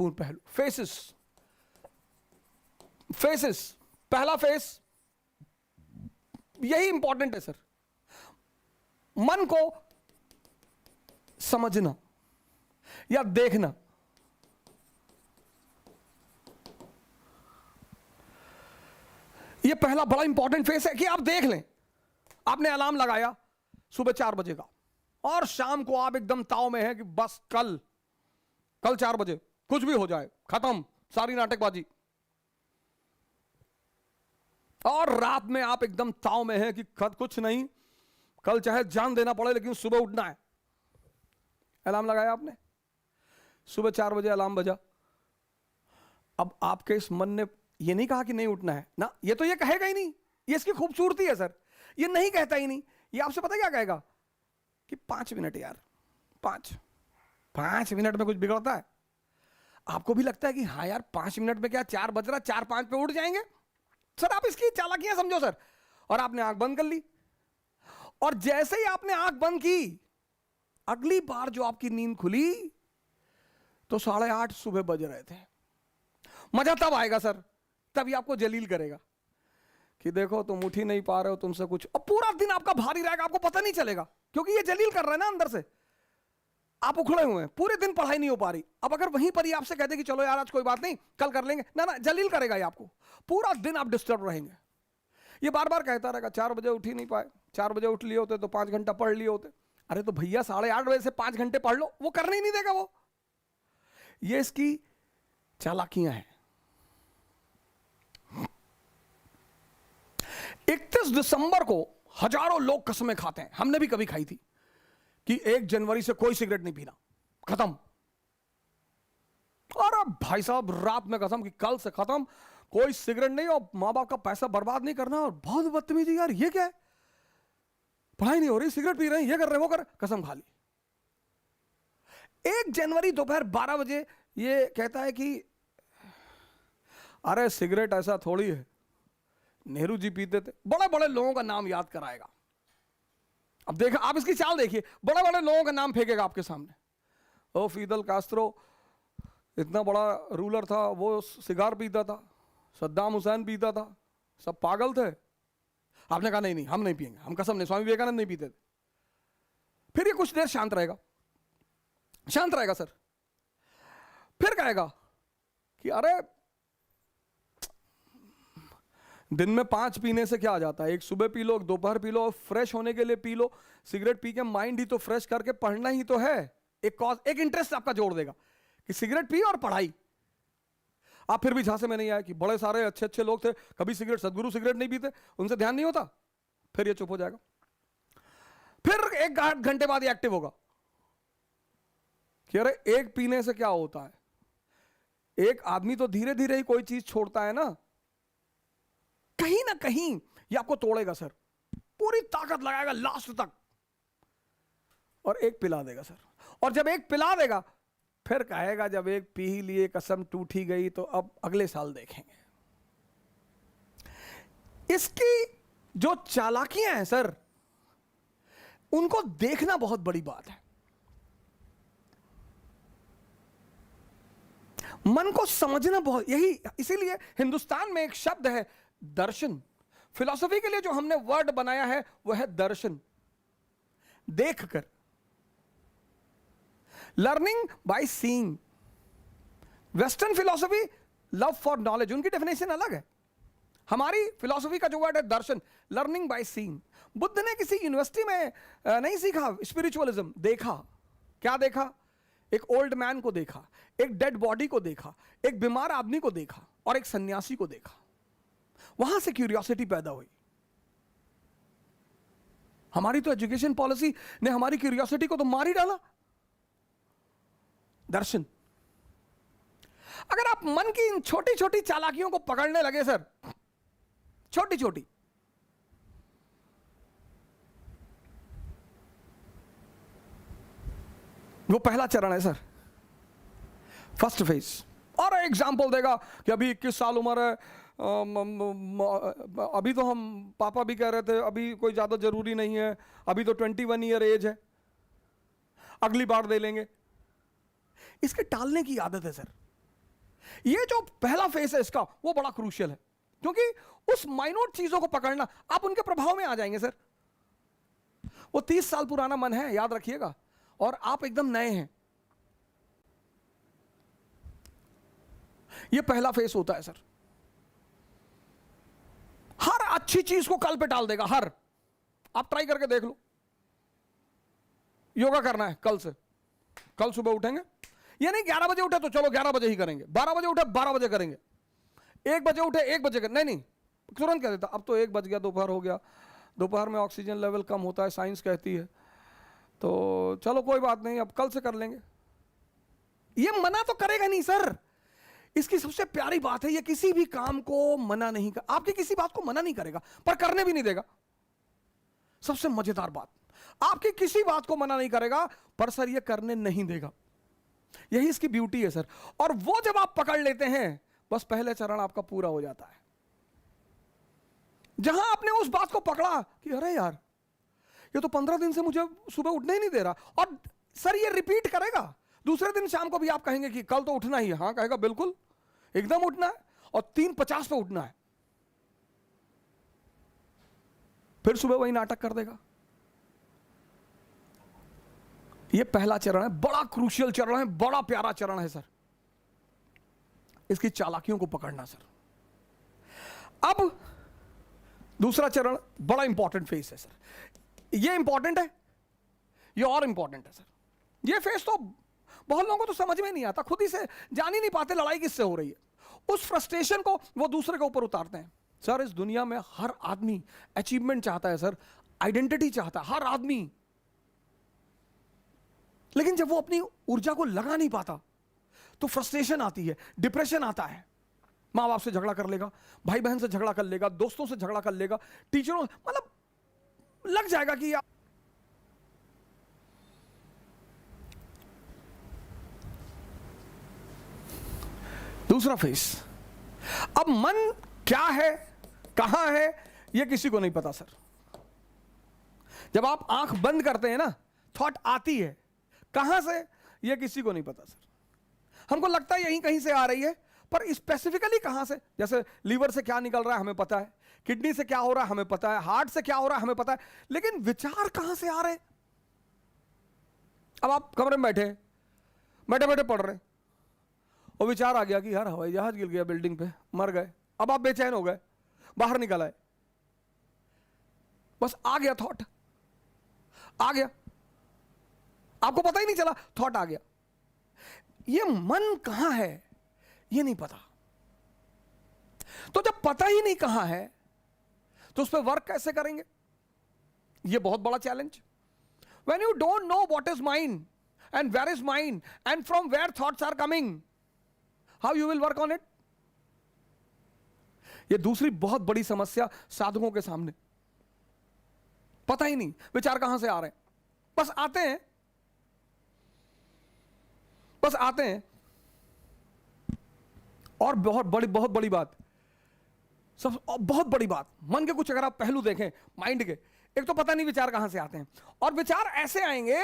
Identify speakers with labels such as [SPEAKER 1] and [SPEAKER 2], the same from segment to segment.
[SPEAKER 1] महत्वपूर्ण पहलू, faces. Faces, पहला फेस यही इंपॉर्टेंट है सर, मन को समझना या देखना। यह पहला बड़ा इंपॉर्टेंट फेस है कि आप देख लें। आपने अलार्म लगाया सुबह 4 बजे का और शाम को आप एकदम ताव में हैं कि बस कल 4 बजे कुछ भी हो जाए, खत्म सारी नाटकबाजी। और रात में आप एकदम ताव में हैं कि कुछ नहीं, कल चाहे जान देना पड़े लेकिन सुबह उठना है। अलार्म लगाया आपने, सुबह 4 बजे अलार्म बजा। अब आपके इस मन ने ये नहीं कहा कि नहीं उठना है ना, ये तो ये कहेगा ही नहीं, ये इसकी खूबसूरती है सर, ये नहीं कहता ही नहीं। ये आपसे पता क्या कहेगा कि 5 मिनट यार, 5 मिनट में कुछ बिगड़ता है? आपको भी लगता है कि हाँ यार 5 मिनट में क्या, 4 बज रहा, 4-5 पे उठ जाएंगे सर। आप इसकी चालाकियां समझो सर। और आपने आंख बंद कर ली, और जैसे ही आपने आंख बंद की, अगली बार जो आपकी नींद खुली तो 8:30 सुबह बज रहे थे। मजा तब आएगा सर, तभी आपको जलील करेगा कि देखो तुम उठ ही नहीं पा रहे हो, तुमसे कुछ। और पूरा दिन आपका भारी रहेगा, आपको पता नहीं चलेगा, क्योंकि ये जलील कर रहा है ना अंदर से। आप उखड़े हुए हैं, पूरे दिन पढ़ाई नहीं हो पा रही। अब अगर वहीं पर ही आपसे कहते कि चलो यार आज कोई बात नहीं, कल कर लेंगे, ना ना, जलील करेगा ये आपको। पूरा दिन आप डिस्टर्ब रहेंगे। ये बार बार कहता रहेगा 4 बजे उठ ही नहीं पाए, 4 बजे उठ लिए होते तो 5 घंटा पढ़ लिए होते। अरे तो भैया 8:30 बजे से 5 घंटे पढ़ लो, वो करने ही नहीं देगा वो। ये इसकी चालाकियां हैं। 31 दिसंबर को हजारों लोग कसमें खाते हैं, हमने भी कभी खाई थी कि 1 जनवरी से कोई सिगरेट नहीं पीना, खत्म। और अब भाई साहब रात में कसम कि कल से खत्म, कोई सिगरेट नहीं, और मां बाप का पैसा बर्बाद नहीं करना। और बहुत बदतमीजी यार, ये क्या है, पढ़ाई नहीं हो रही, सिगरेट पी रहे हैं, ये कर रहे हैं, वो कर, कसम खा ली। 1 जनवरी दोपहर 12 बजे ये कहता है कि अरे सिगरेट ऐसा थोड़ी है, नेहरू जी पीते थे। बड़े बड़े लोगों का नाम याद कराएगा। अब देखा, आप इसकी चाल देखिए, बड़े बड़े लोगों का नाम फेंकेगा आपके सामने। ओ फिदल कास्त्रो इतना बड़ा रूलर था, वो सिगार पीता था, सद्दाम हुसैन पीता था, सब पागल थे। आपने कहा नहीं नहीं हम नहीं पिएंगे, हम कसम नहीं, स्वामी विवेकानंद नहीं पीते थे। फिर ये कुछ देर शांत रहेगा, शांत रहेगा सर। फिर कहेगा कि अरे दिन में 5 पीने से क्या आ जाता है, एक सुबह पी लो, एक दोपहर पी लो, फ्रेश होने के लिए पी लो। सिगरेट पी के माइंड ही तो फ्रेश करके पढ़ना ही तो है। एक कॉज, एक इंटरेस्ट आपका जोड़ देगा कि सिगरेट पी और पढ़ाई। आप फिर भी झांसे में नहीं आए कि बड़े सारे अच्छे अच्छे लोग थे, कभी सिगरेट, सदगुरु सिगरेट नहीं पीते, उनसे ध्यान नहीं होता। फिर ये चुप हो जाएगा। फिर 1 घंटे बाद ये एक्टिव होगा कि अरे एक पीने से क्या होता है, एक आदमी तो धीरे धीरे ही कोई चीज छोड़ता है ना, कहीं ना कहीं ये आपको तोड़ेगा सर, पूरी ताकत लगाएगा लास्ट तक, और एक पिला देगा सर। और जब एक पिला देगा फिर कहेगा जब एक पी ही लिए, कसम टूट ही गई, तो अब अगले साल देखेंगे। इसकी जो चालाकियां हैं सर, उनको देखना बहुत बड़ी बात है। मन को समझना बहुत, यही इसीलिए हिंदुस्तान में एक शब्द है दर्शन। फिलॉसफी के लिए जो हमने वर्ड बनाया है वह है दर्शन, देखकर, learning by seeing. Western philosophy love for knowledge, उनकी डेफिनेशन अलग है। हमारी फिलॉसफी का जो वर्ड है दर्शन, लर्निंग बाय सीइंग। बुद्ध ने किसी यूनिवर्सिटी में नहीं सीखा स्पिरिचुअलिज्म, देखा। क्या देखा? एक ओल्ड मैन को देखा, एक डेड बॉडी को देखा, एक बीमार आदमी को देखा, और एक सन्यासी को देखा। वहां से क्यूरियोसिटी पैदा हुई। हमारी तो एजुकेशन पॉलिसी ने हमारी क्यूरियोसिटी को तो मार ही डाला। दर्शन। अगर आप मन की इन छोटी छोटी चालाकियों को पकड़ने लगे सर, छोटी छोटी, वो पहला चरण है सर, फर्स्ट फेज। और एग्जाम्पल देगा कि अभी 21 साल उम्र है, अभी तो हम पापा भी कह रहे थे अभी कोई ज्यादा जरूरी नहीं है, अभी तो 21 ईयर एज है, अगली बार दे लेंगे। इसके टालने की आदत है सर। ये जो पहला फेस है इसका, वो बड़ा क्रूशियल है, क्योंकि उस माइन्यूट चीजों को पकड़ना, आप उनके प्रभाव में आ जाएंगे सर। वो 30 साल पुराना मन है, याद रखिएगा, और आप एकदम नए हैं। ये पहला फेस होता है सर। हर अच्छी चीज को कल पे टाल देगा, हर। आप ट्राई करके देख लो। योगा करना है कल से, कल सुबह उठेंगे, ये नहीं 11 बजे उठे तो चलो 11 बजे ही करेंगे, 12 बजे उठे 12 बजे करेंगे, 1 बजे उठे 1 बजे करेंगे, नहीं, तुरंत कह देता अब तो 1 बज गया, दोपहर हो गया, दोपहर में ऑक्सीजन लेवल कम होता है, साइंस कहती है, तो चलो कोई बात नहीं, अब कल से कर लेंगे। ये मना तो करेगा नहीं सर। इसकी सबसे प्यारी बात है, ये किसी भी काम को मना नहीं कर, आपकी किसी बात को मना नहीं करेगा, पर करने भी नहीं देगा। सबसे मजेदार बात, आपकी किसी बात को मना नहीं करेगा, पर सर ये करने नहीं देगा। यही इसकी ब्यूटी है सर। और वो जब आप पकड़ लेते हैं, बस पहले चरण आपका पूरा हो जाता है। जहां आपने उस बात को पकड़ा कि अरे यार, ये तो 15 दिन से मुझे सुबह उठने ही नहीं दे रहा, और सर ये रिपीट करेगा। दूसरे दिन शाम को भी आप कहेंगे कि कल तो उठना ही है, हाँ कहेगा बिल्कुल एकदम उठना है, और 3:50 पे उठना है। फिर सुबह वही नाटक कर देगा। ये पहला चरण है, बड़ा क्रूशियल चरण है, बड़ा प्यारा चरण है सर। इसकी चालाकियों को पकड़ना सर। अब दूसरा चरण बड़ा इंपॉर्टेंट फेस है सर। ये इंपॉर्टेंट है, ये और इंपॉर्टेंट है सर। ये फेस तो बहुत लोगों को तो समझ में नहीं आता, खुद ही से जान ही नहीं पाते लड़ाई किससे हो रही है। उस फ्रस्ट्रेशन को वो दूसरे के ऊपर उतारते हैं। सर इस दुनिया में हर आदमी अचीवमेंट चाहता है सर, आइडेंटिटी चाहता है हर आदमी, लेकिन जब वो अपनी ऊर्जा को लगा नहीं पाता तो फ्रस्ट्रेशन आती है, डिप्रेशन आता है। माँ बाप से झगड़ा कर लेगा, भाई बहन से झगड़ा कर लेगा, दोस्तों से झगड़ा कर लेगा, टीचरों, मतलब लग जाएगा कि यार। दूसरा फेस, अब मन क्या है, कहां है, यह किसी को नहीं पता सर। जब आप आंख बंद करते हैं ना, थॉट आती है, कहां से यह किसी को नहीं पता सर। हमको लगता है यहीं कहीं से आ रही है, पर स्पेसिफिकली कहां से, जैसे लीवर से क्या निकल रहा है हमें पता है, किडनी से क्या हो रहा है हमें पता है, हार्ट से क्या हो रहा है हमें पता है, लेकिन विचार कहां से आ रहे। अब आप कमरे में बैठे बैठे पढ़ रहे, और विचार आ गया कि यार हवाई जहाज गिर गया बिल्डिंग पे, मर गए। अब आप बेचैन हो गए, बाहर निकल आए, बस आ गया थॉट, आ गया, आपको पता ही नहीं चला, थॉट आ गया। ये मन कहां है ये नहीं पता। तो जब पता ही नहीं कहां है तो उस पर वर्क कैसे करेंगे, ये बहुत बड़ा challenge. When you don't know what is mind and where is mind and from where thoughts are coming, how you will work on it. ये दूसरी बहुत बड़ी समस्या साधकों के सामने, पता ही नहीं विचार कहां से आ रहे हैं, बस आते हैं, बस आते हैं। और बहुत बड़ी बात, सब बहुत बड़ी बात, मन के कुछ अगर आप पहलू देखें माइंड के, एक तो पता नहीं विचार कहां से आते हैं, और विचार ऐसे आएंगे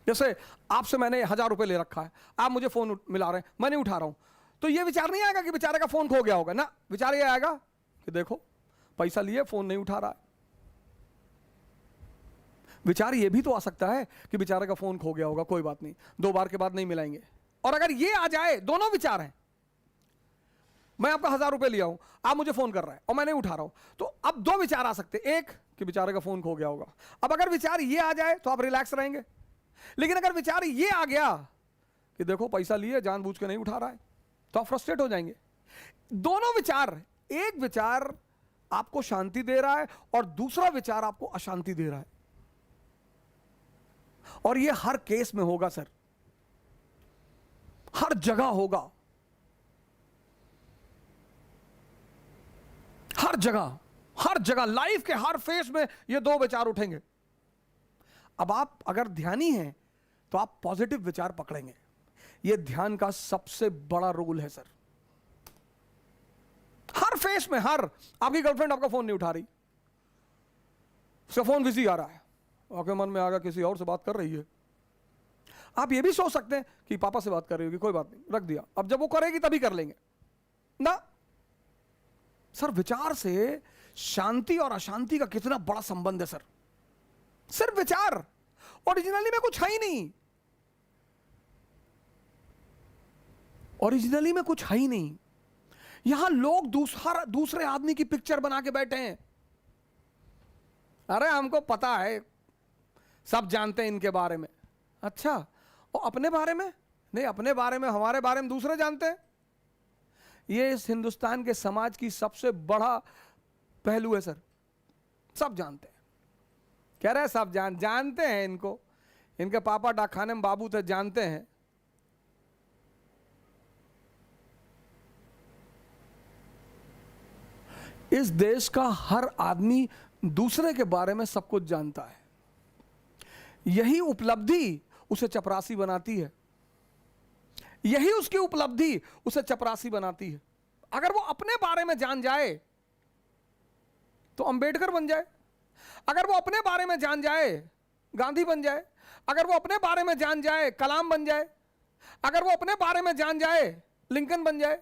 [SPEAKER 1] जैसे आपसे मैंने 1000 रुपए ले रखा है, आप मुझे फोन मिला रहे हैं, मैं नहीं उठा रहा हूं, तो ये विचार नहीं आएगा कि बेचारे का फोन खो गया होगा ना, विचार ये आएगा कि देखो पैसा लिए फोन नहीं उठा रहा है। विचार ये भी तो आ सकता है कि बेचारे का फोन खो गया होगा, कोई बात नहीं, 2 बार के बाद नहीं मिलाएंगे। और अगर ये आ जाए, दोनों विचार हैं, मैं आपका 1000 रुपए लिया हूं, आप मुझे फोन कर रहा है और मैं नहीं उठा रहा हूं, तो अब 2 विचार आ सकते, एक कि बेचारे का फोन खो गया होगा। अब अगर विचार ये आ जाए तो आप रिलैक्स रहेंगे, लेकिन अगर विचार ये आ गया कि देखो पैसा लिए जानबूझ के नहीं उठा रहा है, तो आप फ्रस्ट्रेट हो जाएंगे। दोनों विचार, एक विचार आपको शांति दे रहा है और दूसरा विचार आपको अशांति दे रहा है, और ये हर केस में होगा सर, हर जगह होगा, हर जगह लाइफ के हर फेस में ये 2 विचार उठेंगे। अब आप अगर ध्यानी हैं तो आप पॉजिटिव विचार पकड़ेंगे, ये ध्यान का सबसे बड़ा रोल है सर। हर फेस में, हर, आपकी गर्लफ्रेंड आपका फोन नहीं उठा रही, उसका फोन बिजी आ रहा है, आपके मन में आ गया किसी और से बात कर रही है, आप ये भी सोच सकते हैं कि पापा से बात कर रही होगी, कोई बात नहीं, रख दिया, अब जब वो करेगी तभी कर लेंगे ना। सर विचार से शांति और अशांति का कितना बड़ा संबंध है सर। सिर्फ विचार, ओरिजिनली में कुछ है ही नहीं, ओरिजिनली में कुछ है ही नहीं। यहां लोग दूसरे आदमी की पिक्चर बना के बैठे हैं। अरे हमको पता है, सब जानते हैं इनके बारे में। अच्छा, और अपने बारे में नहीं, अपने बारे में, हमारे बारे में दूसरे जानते हैं। ये इस हिंदुस्तान के समाज की सबसे बड़ा पहलू है सर। सब जानते हैं, कह रहे हैं सब जानते हैं इनको, इनके पापा डाकखाने में बाबू थे, जानते हैं। इस देश का हर आदमी दूसरे के बारे में सब कुछ जानता है। यही उपलब्धि उसे चपरासी बनाती है, यही उसकी उपलब्धि उसे चपरासी बनाती है। अगर वो अपने बारे में जान जाए तो अंबेडकर बन जाए, अगर वो अपने बारे में जान जाए गांधी बन जाए, अगर वो अपने बारे में जान जाए कलाम बन जाए, अगर वो अपने बारे में जान जाए लिंकन बन जाए।